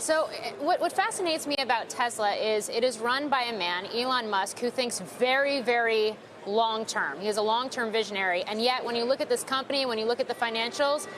So what fascinates me about Tesla is it is run by a man, Elon Musk, who thinks very, very long term. He is a long-term visionary. And yet, when you look at this company, when you look at the financials,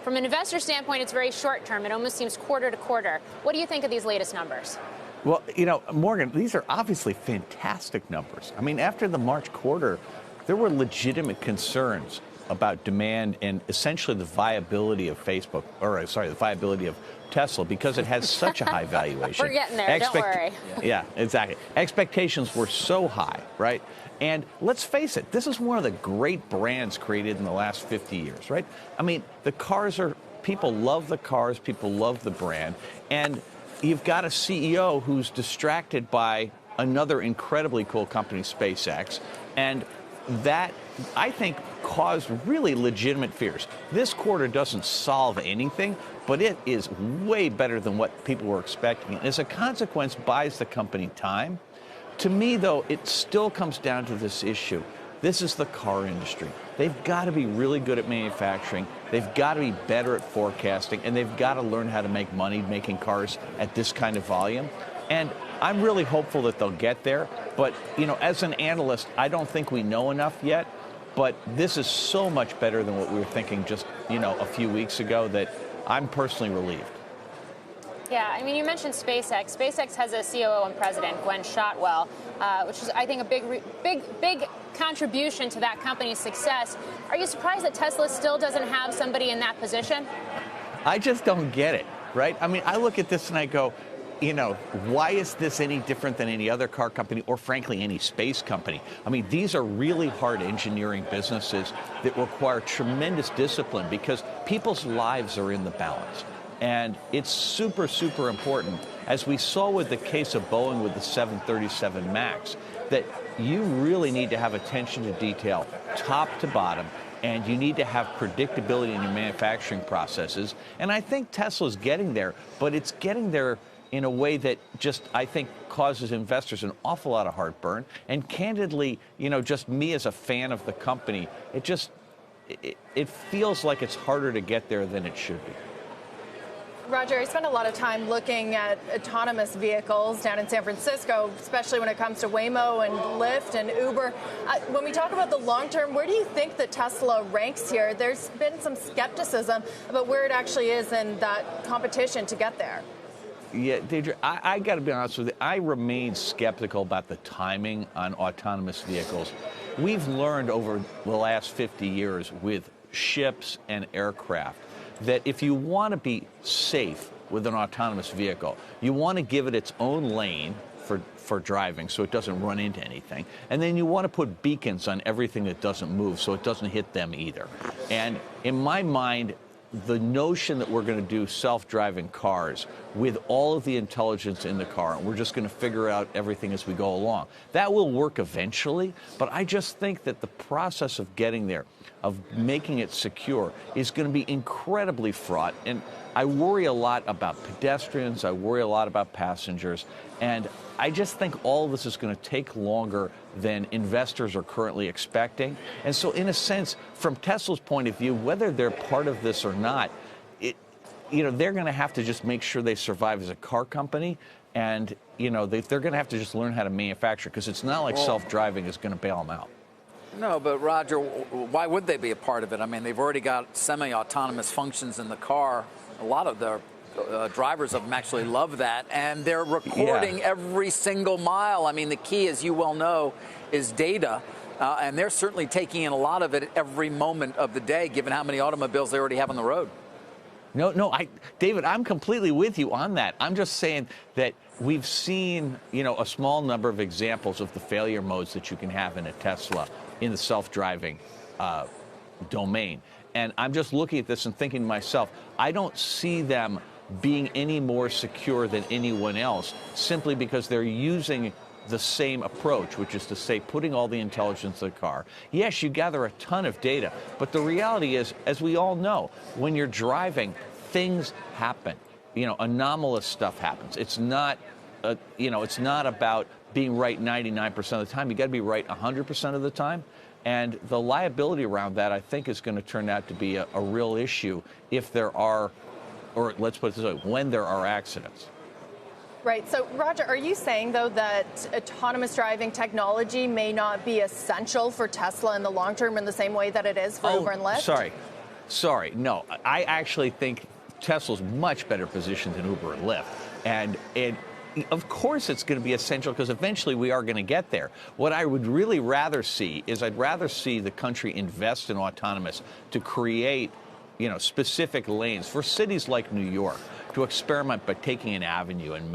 from an investor standpoint, it's very short term. It almost seems quarter to quarter. What do you think of these latest numbers? Well, you know, Morgan, these are obviously fantastic numbers. I mean, after the March quarter, there were legitimate concerns about demand and essentially the viability of Facebook, or sorry, the viability of Tesla, because it has such a high valuation. We're getting there, don't worry. Yeah, exactly. Expectations were so high, right? And let's face it, this is one of the great brands created in the last 50 years, right? I mean, the cars are, people love the cars, people love the brand, and you've got a CEO who's distracted by another incredibly cool company, SpaceX, and that, I think, caused really legitimate fears. This quarter doesn't solve anything, but it is way better than what people were expecting. And as a consequence, buys the company time. To me, though, it still comes down to this issue. This is the car industry. They've got to be really good at manufacturing. They've got to be better at forecasting, and they've got to learn how to make money making cars at this kind of volume. And I'm really hopeful that they'll get there. But, you know, as an analyst, I don't think we know enough yet. But this is so much better than what we were thinking just, you know, a few weeks ago that I'm personally relieved. Yeah, I mean, you mentioned SpaceX. SpaceX has a COO and president, Gwen Shotwell, which is, I think, a big contribution to that company's success. Are you surprised that Tesla still doesn't have somebody in that position? I just don't get it, right? I mean, I look at this and I go, you know, why is this any different than any other car company or, frankly, any space company? I mean, these are really hard engineering businesses that require tremendous discipline because people's lives are in the balance. And it's super, super important, as we saw with the case of Boeing with the 737 MAX, that you really need to have attention to detail, top to bottom, and you need to have predictability in your manufacturing processes. And I think Tesla's getting there, but it's getting there in a way that just, I think, causes investors an awful lot of heartburn. And candidly, you know, just me as a fan of the company, it feels like it's harder to get there than it should be. Roger, I spent a lot of time looking at autonomous vehicles down in San Francisco, especially when it comes to Waymo and Lyft and Uber. When we talk about the long term, where do you think that Tesla ranks here? There's been some skepticism about where it actually is in that competition to get there. Yeah, Deidre, I got to be honest with you. I remain skeptical about the timing on autonomous vehicles. We've learned over the last 50 years with ships and aircraft that if you want to be safe with an autonomous vehicle, you want to give it its own lane for driving so it doesn't run into anything. And then you want to put beacons on everything that doesn't move so it doesn't hit them either. And in my mind, the notion that we're going to do self-driving cars with all of the intelligence in the car, and we're just going to figure out everything as we go along, that will work eventually. But I just think that the process of getting there, of making it secure, is going to be incredibly fraught. And I worry a lot about pedestrians. I worry a lot about passengers. And I just think all of this is going to take longer than investors are currently expecting. And so, in a sense, from Tesla's point of view, whether they're part of this or not, they're going to have to just make sure they survive as a car company. And, they're going to have to just learn how to manufacture, because it's not like self-driving is going to bail them out. No, but Roger, why would they be a part of it? I mean, they've already got semi-autonomous functions in the car. A lot of the drivers of them actually love that, and they're recording every single mile. I mean, the key, as you well know, is data, and they're certainly taking in a lot of it every moment of the day, given how many automobiles they already have on the road. No, David, I'm completely with you on that. I'm just saying that we've seen, a small number of examples of the failure modes that you can have in a Tesla in the self-driving domain. And I'm just looking at this and thinking to myself, I don't see them being any more secure than anyone else, simply because they're using the same approach, which is to say, putting all the intelligence in the car. Yes, you gather a ton of data, but the reality is, as we all know, when you're driving, things happen. Anomalous stuff happens. It's not, it's not about being right 99% of the time. You got to be right 100% of the time. And the liability around that, I think, is going to turn out to be a real issue if there are or let's put it this way, when there are accidents. Right. So, Roger, are you saying, though, that autonomous driving technology may not be essential for Tesla in the long term in the same way that it is for Uber and Lyft? Sorry. No, I actually think Tesla's much better positioned than Uber and Lyft. And of course it's going to be essential because eventually we are going to get there. What I would really rather see is I'd rather see the country invest in autonomous to create, specific lanes for cities like New York, to experiment by taking an avenue and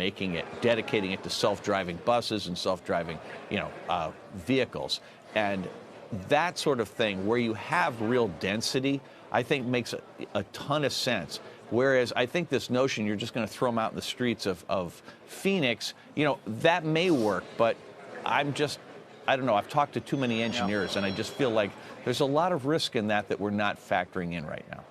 dedicating it to self-driving buses and self-driving, vehicles. And that sort of thing where you have real density, I think makes a ton of sense. Whereas I think this notion you're just going to throw them out in the streets of Phoenix, that may work, but I don't know. I've talked to too many engineers, and I just feel like there's a lot of risk in that we're not factoring in right now.